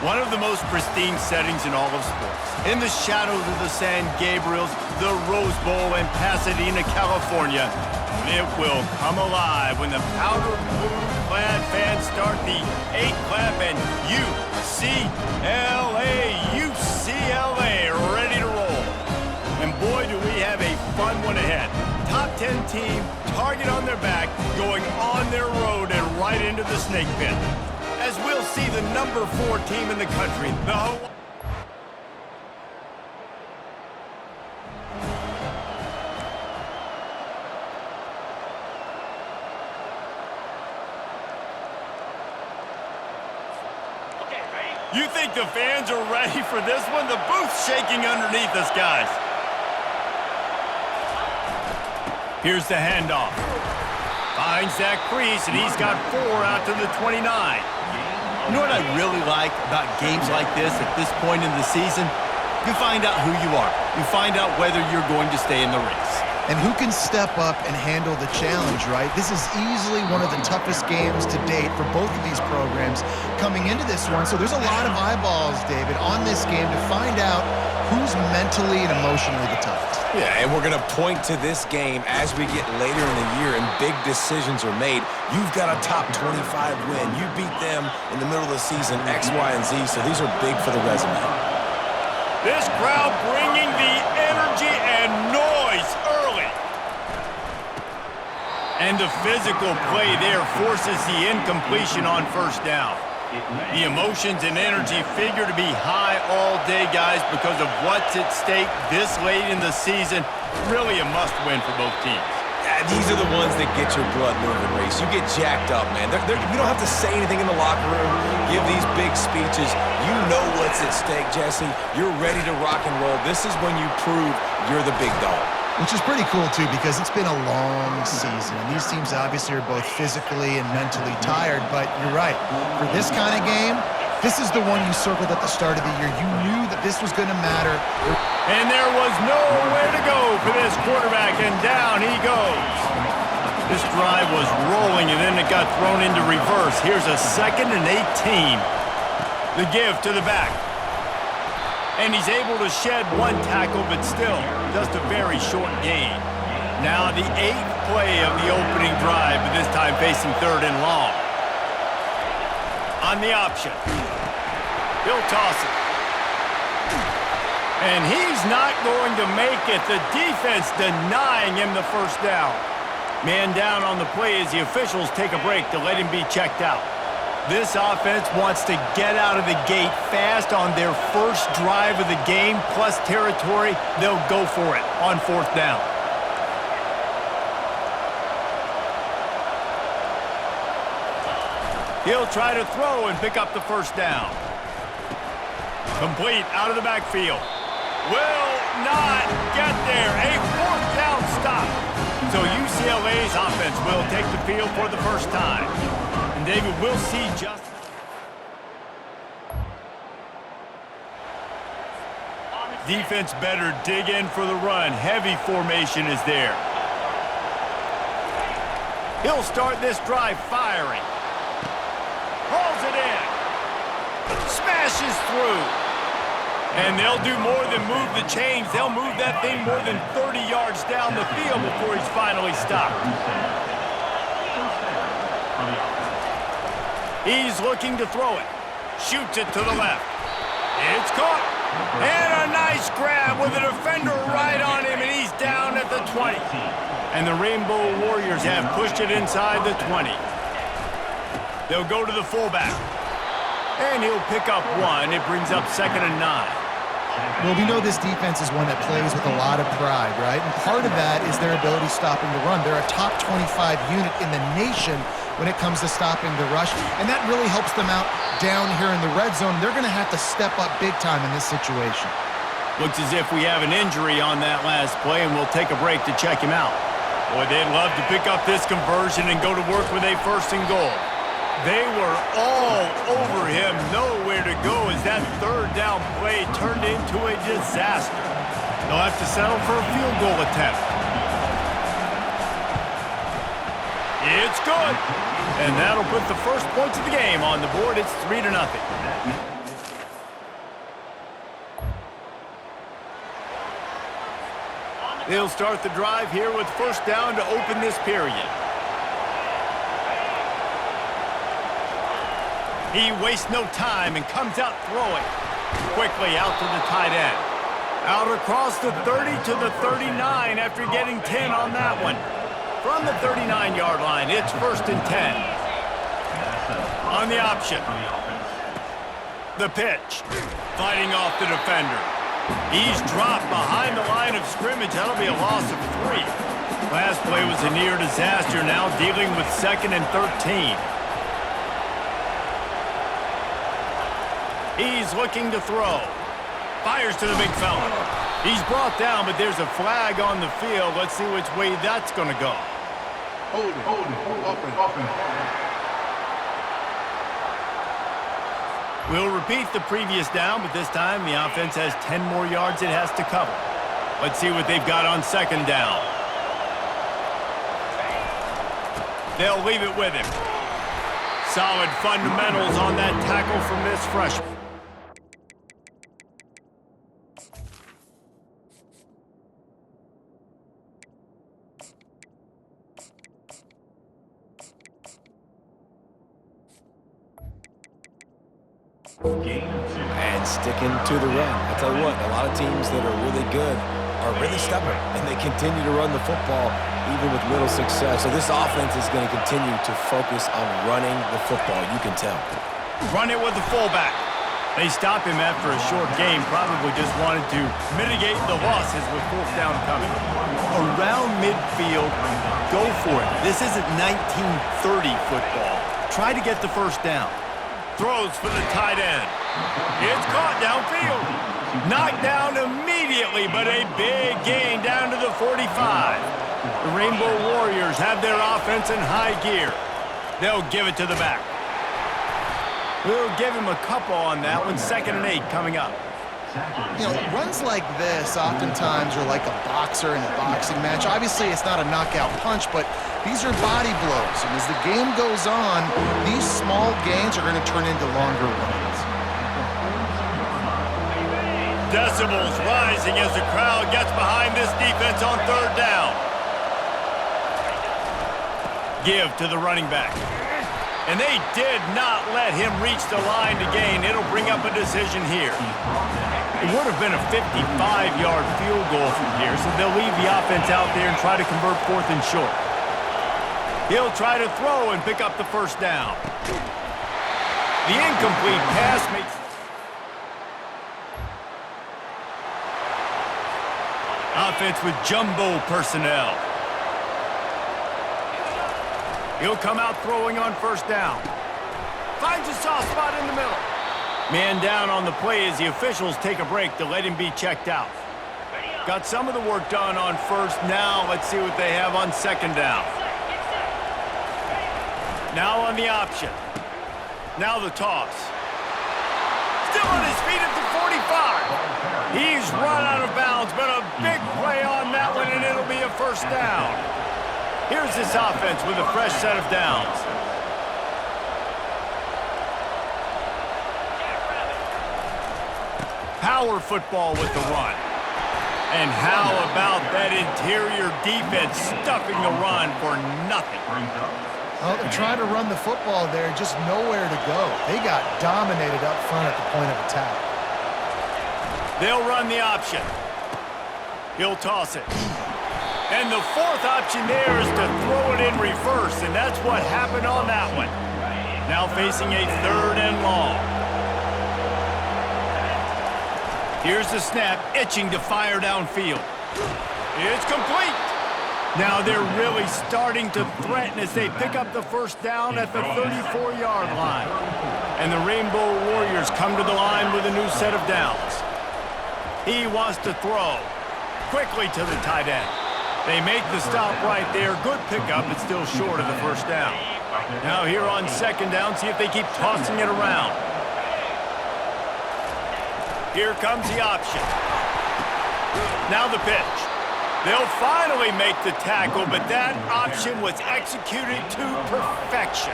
One of the most pristine settings in all of sports. In the shadows of the San Gabriels, the Rose Bowl in Pasadena, California, it will come alive when the powder blue-clad fans start the 8-clap and UCLA, ready to roll. And boy, do we have a fun one ahead. Top 10 team, target on their back, going on their road and right into the snake pit. As we'll see the number 4 team in the country, the Hawai'i. You think the fans are ready for this one? The booth's shaking underneath us, guys. Here's the handoff. Finds that crease, and he's got 4 out to the 29. You know what I really like about games like this at this point in the season? You find out who you are. You find out whether you're going to stay in the race. And who can step up and handle the challenge, right? This is easily one of the toughest games to date for both of these programs coming into this one. So there's a lot of eyeballs, David, on this game to find out who's mentally and emotionally the toughest. Yeah, and we're going to point to this game as we get later in the year and big decisions are made. You've got a top 25 win. You beat them in the middle of the season, X, Y, and Z, so these are big for the resume. This crowd bringing the energy and noise early. And the physical play there forces the incompletion on first down. The emotions and energy figure to be high all day, guys, because of what's at stake this late in the season. Really a must-win for both teams. Yeah, these are the ones that get your blood moving, Race. You get jacked up, man. You don't have to say anything in the locker room, give these big speeches. You know what's at stake, Jesse. You're ready to rock and roll. This is when you prove you're the big dog. Which is pretty cool, too, because it's been a long season. And these teams obviously are both physically and mentally tired. But you're right. For this kind of game, this is the one you circled at the start of the year. You knew that this was going to matter. And there was nowhere to go for this quarterback, and down he goes. This drive was rolling, and then it got thrown into reverse. Here's a 2nd and 18. The give to the back. And he's able to shed 1 tackle, but still just a very short gain. Now the 8th play of the opening drive, but this time facing 3rd and long. On the option. He'll toss it. And he's not going to make it. The defense denying him the first down. Man down on the play as the officials take a break to let him be checked out. This offense wants to get out of the gate fast on their first drive of the game, plus territory. They'll go for it on 4th down. He'll try to throw and pick up the first down. Complete out of the backfield. Will not get there. A 4th down stop. So UCLA's offense will take the field for the first time. And David, we'll see just... Defense better dig in for the run. Heavy formation is there. He'll start this drive firing. Hauls it in. Smashes through. And they'll do more than move the chains. They'll move that thing more than 30 yards down the field before he's finally stopped. He's looking to throw it. Shoots it to the left. It's caught. And a nice grab with a defender right on him, and he's down at the 20. And the Rainbow Warriors have pushed it inside the 20. They'll go to the fullback. And he'll pick up 1. It brings up 2nd and 9. Well, we know this defense is one that plays with a lot of pride, right? And part of that is their ability stopping the run. They're a top 25 unit in the nation when it comes to stopping the rush, and that really helps them out down here in the red zone. They're going to have to step up big time in this situation. Looks as if we have an injury on that last play, and we'll take a break to check him out. Boy, they'd love to pick up this conversion and go to work with a 1st and goal. They were all over him, nowhere to go as that 3rd down play turned into a disaster. They'll have to settle for a field goal attempt. It's good. And that'll put the first points of the game on the board. It's 3-0. They'll start the drive here with first down to open this period. He wastes no time and comes out throwing. Quickly out to the tight end. Out across the 30 to the 39 after getting 10 on that one. From the 39-yard line, it's first and 10. On the option. The pitch. Fighting off the defender. He's dropped behind the line of scrimmage. That'll be a loss of 3. Last play was a near disaster, now dealing with 2nd and 13. He's looking to throw. Fires to the big fella. He's brought down, but there's a flag on the field. Let's see which way that's going to go. Hold it, offense. We'll repeat the previous down, but this time the offense has 10 more yards it has to cover. Let's see what they've got on second down. They'll leave it with him. Solid fundamentals on that tackle from this freshman. And sticking to the run. I tell you what, a lot of teams that are really good are really stubborn, and they continue to run the football even with little success. So this offense is going to continue to focus on running the football, you can tell. Run it with the fullback. They stop him after a short game, probably just wanted to mitigate the losses with fourth down coming. Around midfield, go for it. This isn't 1930 football. Try to get the first down. Throws for the tight end. It's caught downfield. Knocked down immediately, but a big gain down to the 45. The Rainbow Warriors have their offense in high gear. They'll give it to the back. We'll give him a couple on that one. 2nd and 8 coming up. You know, runs like this oftentimes are like a boxer in a boxing match. Obviously, it's not a knockout punch, but these are body blows. And as the game goes on, these small gains are going to turn into longer runs. Decibels rising as the crowd gets behind this defense on third down. Give to the running back. And they did not let him reach the line to gain. It'll bring up a decision here. It would have been a 55-yard field goal from here, so they'll leave the offense out there and try to convert 4th and short. He'll try to throw and pick up the first down. The incomplete pass makes... Offense with jumbo personnel. He'll come out throwing on first down. Finds a soft spot in the middle. Man down on the play as the officials take a break to let him be checked out. Got some of the work done on first. Now let's see what they have on second down. Now on the option. Now the toss. Still on his feet at the 45. He's run out of bounds, but a big play on that one, and it'll be a first down. Here's this offense with a fresh set of downs. Power football with the run. And how about that interior defense stuffing the run for nothing? Well, they're trying to run the football there, just nowhere to go. They got dominated up front at the point of attack. They'll run the option. He'll toss it. And the fourth option there is to throw it in reverse, and that's what happened on that one. Now facing a 3rd and long. Here's the snap, itching to fire downfield. It's complete. Now they're really starting to threaten as they pick up the first down at the 34-yard line. And the Rainbow Warriors come to the line with a new set of downs. He wants to throw quickly to the tight end. They make the stop right there. Good pickup, but still short of the first down. Now here on second down, see if they keep tossing it around. Here comes the option. Now the pitch. They'll finally make the tackle, but that option was executed to perfection.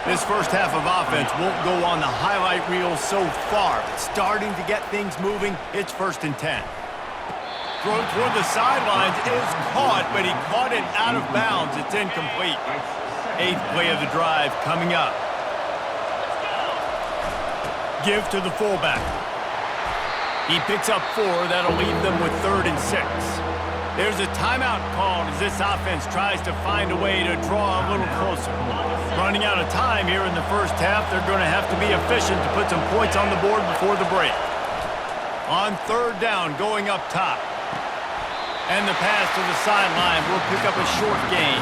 This first half of offense won't go on the highlight reel so far, but starting to get things moving, it's 1st and 10. throw toward the sidelines is caught, but he caught it out of bounds. It's incomplete. 8th play of the drive coming up. Give to the fullback. He picks up 4. That'll leave them with 3rd and 6. There's a timeout called as this offense tries to find a way to draw a little closer. Running out of time here in the first half, they're going to have to be efficient to put some points on the board before the break. On 3rd down, going up top. And the pass to the sideline will pick up a short gain.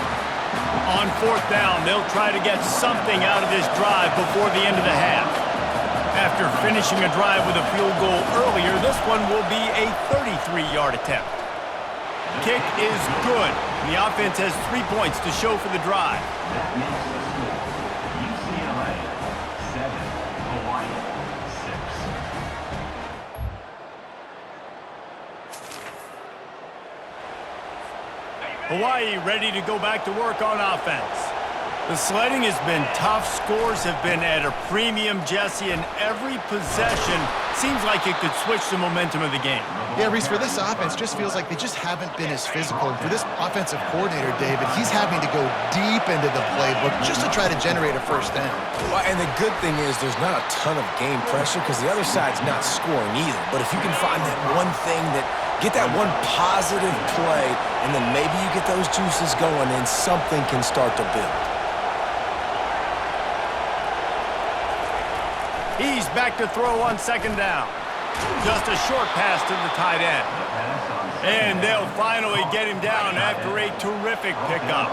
On 4th down, they'll try to get something out of this drive before the end of the half. After finishing a drive with a field goal earlier, this one will be a 33-yard attempt. Kick is good. The offense has 3 points to show for the drive. UCLA 7, Hawai'i 6. Hawaii ready to go back to work on offense. The sledding has been tough. Scores have been at a premium, Jesse, and every possession seems like it could switch the momentum of the game. Yeah, Reese, for this offense, just feels like they just haven't been as physical. And for this offensive coordinator, David, he's having to go deep into the playbook just to try to generate a first down. Well, and the good thing is there's not a ton of game pressure because the other side's not scoring either. But if you can find that one thing get that one positive play, and then maybe you get those juices going and something can start to build. He's back to throw on 2nd down. Just a short pass to the tight end. And they'll finally get him down after a terrific pickup.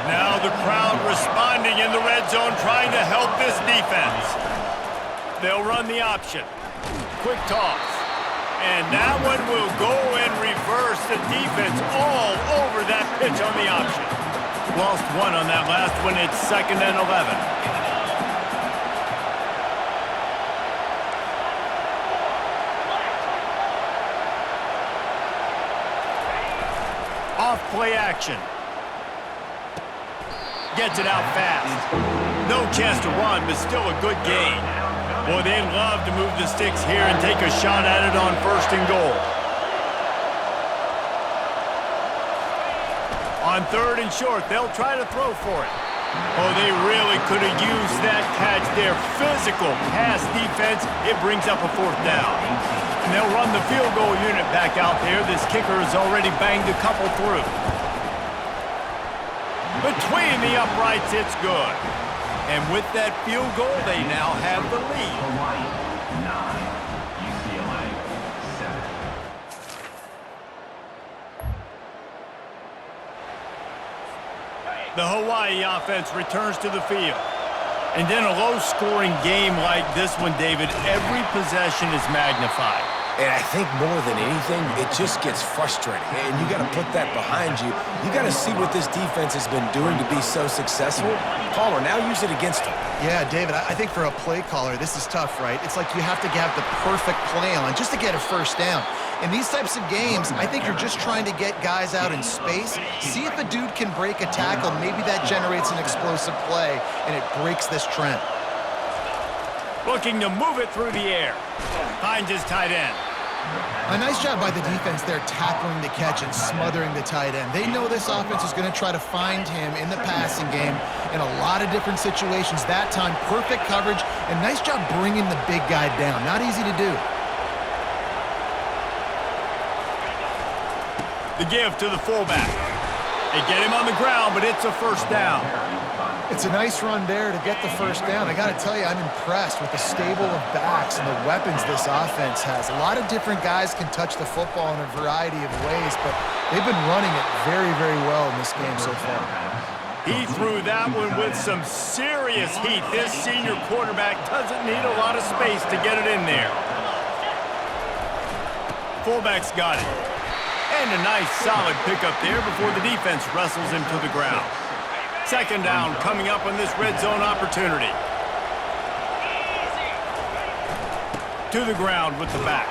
Now the crowd responding in the red zone, trying to help this defense. They'll run the option. Quick toss. And that one will go and reverse the defense all over that pitch on the option. Lost 1 on that last one. It's 2nd and 11. Off-play action. Gets it out fast. No chance to run, but still a good gain. Boy, they'd love to move the sticks here and take a shot at it on 1st and goal. On 3rd and short, they'll try to throw for it. Oh, they really could have used that catch there. Physical pass defense. It brings up a 4th down. And they'll run the field goal unit back out there. This kicker has already banged a couple through. Between the uprights, it's good. And with that field goal, they now have the lead. Hawai'i 9, UCLA 7. The Hawaii offense returns to the field. And in a low-scoring game like this one, David, every possession is magnified. And I think more than anything, it just gets frustrating. And you got to put that behind you. You got to see what this defense has been doing to be so successful. Palmer, now use it against them. Yeah, David, I think for a play caller, this is tough, right? It's like you have to have the perfect play on just to get a first down. In these types of games, I think you're just trying to get guys out in space, see if a dude can break a tackle. Maybe that generates an explosive play, and it breaks this trend. Looking to move it through the air. Finds his tight end. A nice job by the defense there tackling the catch and smothering the tight end. They know this offense is going to try to find him in the passing game in a lot of different situations. That time, perfect coverage, and nice job bringing the big guy down. Not easy to do. The give to the fullback. They get him on the ground, but it's a 1st down. It's a nice run there to get the 1st down. I got to tell you, I'm impressed with the stable of backs and the weapons this offense has. A lot of different guys can touch the football in a variety of ways, but they've been running it very, very well in this game so far. He threw that one with some serious heat. This senior quarterback doesn't need a lot of space to get it in there. Fullback's got it. And a nice solid pickup there before the defense wrestles him to the ground. 2nd down coming up on this red zone opportunity. To the ground with the back.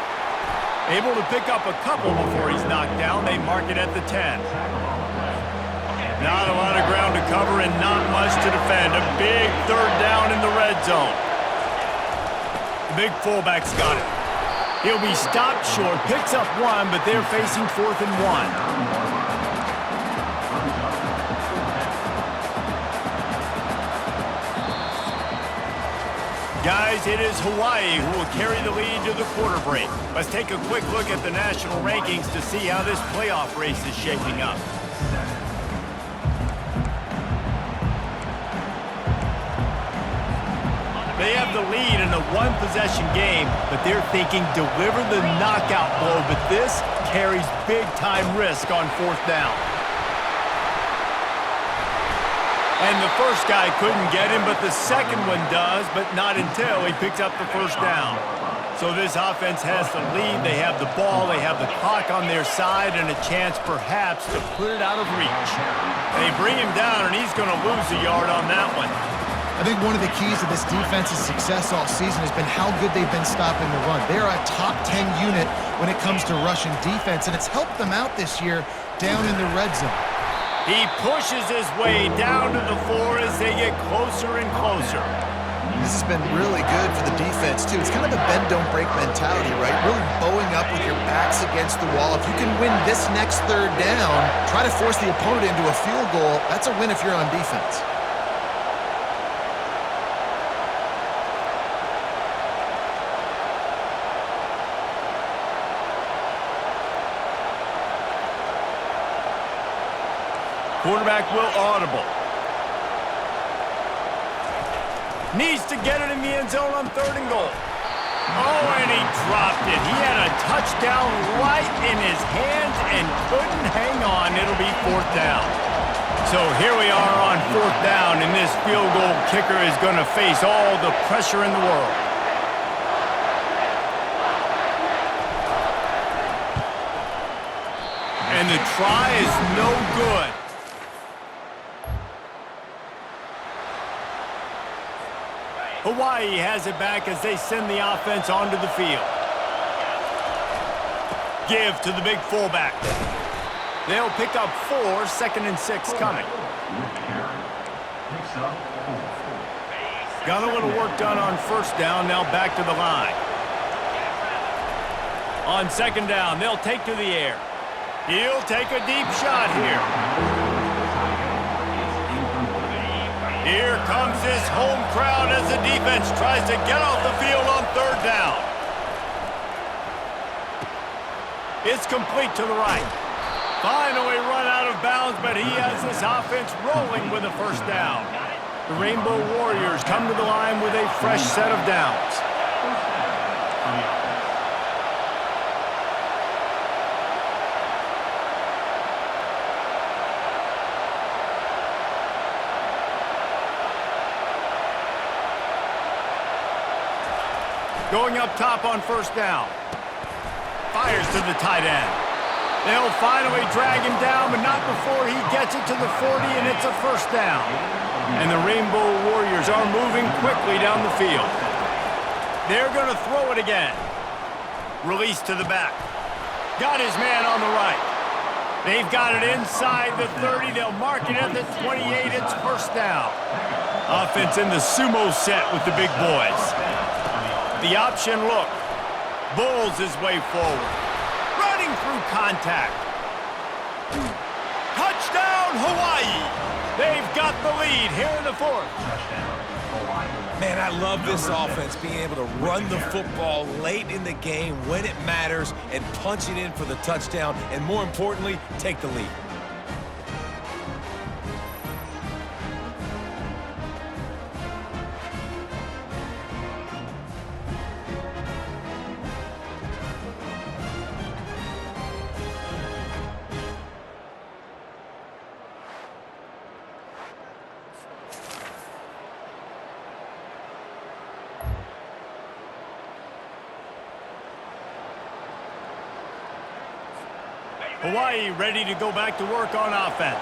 Able to pick up a couple before he's knocked down. They mark it at the 10. Not a lot of ground to cover and not much to defend. A big 3rd down in the red zone. The big fullback's got it. He'll be stopped short, picks up one, but they're facing 4th and 1. Guys, it is Hawaii who will carry the lead to the quarter break. Let's take a quick look at the national rankings to see how this playoff race is shaping up. They have the lead in a one-possession game, but they're thinking deliver the knockout blow, but this carries big-time risk on 4th down. And the first guy couldn't get him, but the second one does, but not until he picks up the first down. So this offense has the lead. They have the ball. They have the clock on their side and a chance perhaps to put it out of reach. They bring him down, and he's going to lose a yard on that one. I think one of the keys to this defense's success all season has been how good they've been stopping the run. They're a top 10 unit when it comes to rushing defense, and it's helped them out this year down in the red zone. He pushes his way down to the 4 as they get closer and closer. This has been really good for the defense, too. It's kind of a bend-don't-break mentality, right? Really bowing up with your backs against the wall. If you can win this next 3rd down, try to force the opponent into a field goal, that's a win if you're on defense. Quarterback will audible. Needs to get it in the end zone on 3rd and goal. Oh, and he dropped it. He had a touchdown right in his hands and couldn't hang on. It'll be 4th down. So here we are on 4th down, and this field goal kicker is going to face all the pressure in the world. And the try is no good. Hawaii has it back as they send the offense onto the field. Give to the big fullback. They'll pick up 4, 2nd and 6 coming. Got a little work done on 1st down, now back to the line. On 2nd down, they'll take to the air. He'll take a deep shot here. Here comes this home crowd as the defense tries to get off the field on 3rd down. It's complete to the right. Finally run out of bounds, but he has this offense rolling with a 1st down. The Rainbow Warriors come to the line with a fresh set of downs. Going up top on 1st down. Fires to the tight end. They'll finally drag him down, but not before he gets it to the 40, and it's a 1st down. And the Rainbow Warriors are moving quickly down the field. They're going to throw it again. Release to the back. Got his man on the right. They've got it inside the 30. They'll mark it at the 28. It's 1st down. Offense in the sumo set with the big boys. The option look. Bulls his way forward. Running through contact. Touchdown, Hawaii! They've got the lead here in the 4th. Man, I love this offense, being able to run the football late in the game when it matters and punch it in for the touchdown, and more importantly, take the lead. Hawaii ready to go back to work on offense.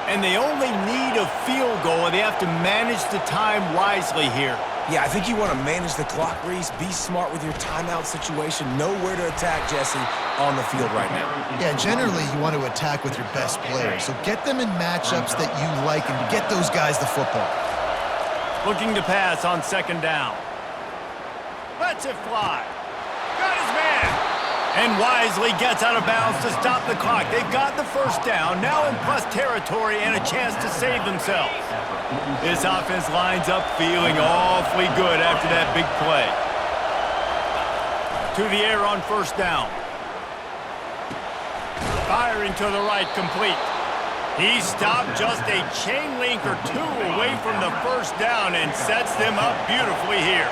And they only need a field goal, and they have to manage the time wisely here. Yeah, I think you want to manage the clock, Reese. Be smart with your timeout situation. Know where to attack, Jesse, on the field right now. Yeah, generally you want to attack with your best players. So get them in matchups that you like and get those guys the football. Looking to pass on 2nd down. Lets it fly. Got his man. And wisely gets out of bounds to stop the clock. They've got the first down, now in plus territory and a chance to save themselves. This offense lines up feeling awfully good after that big play. To the air on first down. Firing to the right, complete. He stopped just a chain link or two away from the first down and sets them up beautifully here.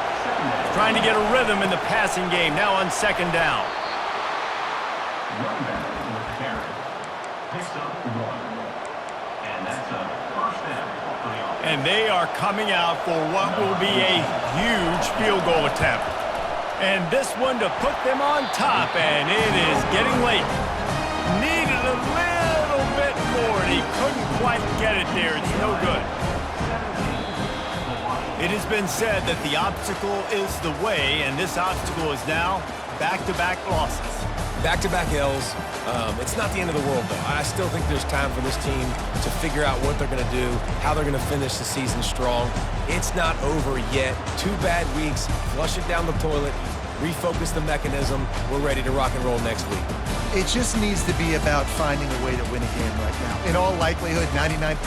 Trying to get a rhythm in the passing game, now on second down. Run back with carry. Picks up 1. And that's a first down for the offense. And they are coming out for what will be a huge field goal attempt. And this one to put them on top, and it is getting late. Needed a little bit more, and he couldn't quite get it there. It's no good. It has been said that the obstacle is the way, and this obstacle is now back-to-back losses. Back-to-back L's. It's not the end of the world, though. I still think there's time for this team to figure out what they're going to do, how they're going to finish the season strong. It's not over yet. 2 bad weeks. Flush it down the toilet. Refocus the mechanism. We're ready to rock and roll next week. It just needs to be about finding a way to win a game right now. In all likelihood, 99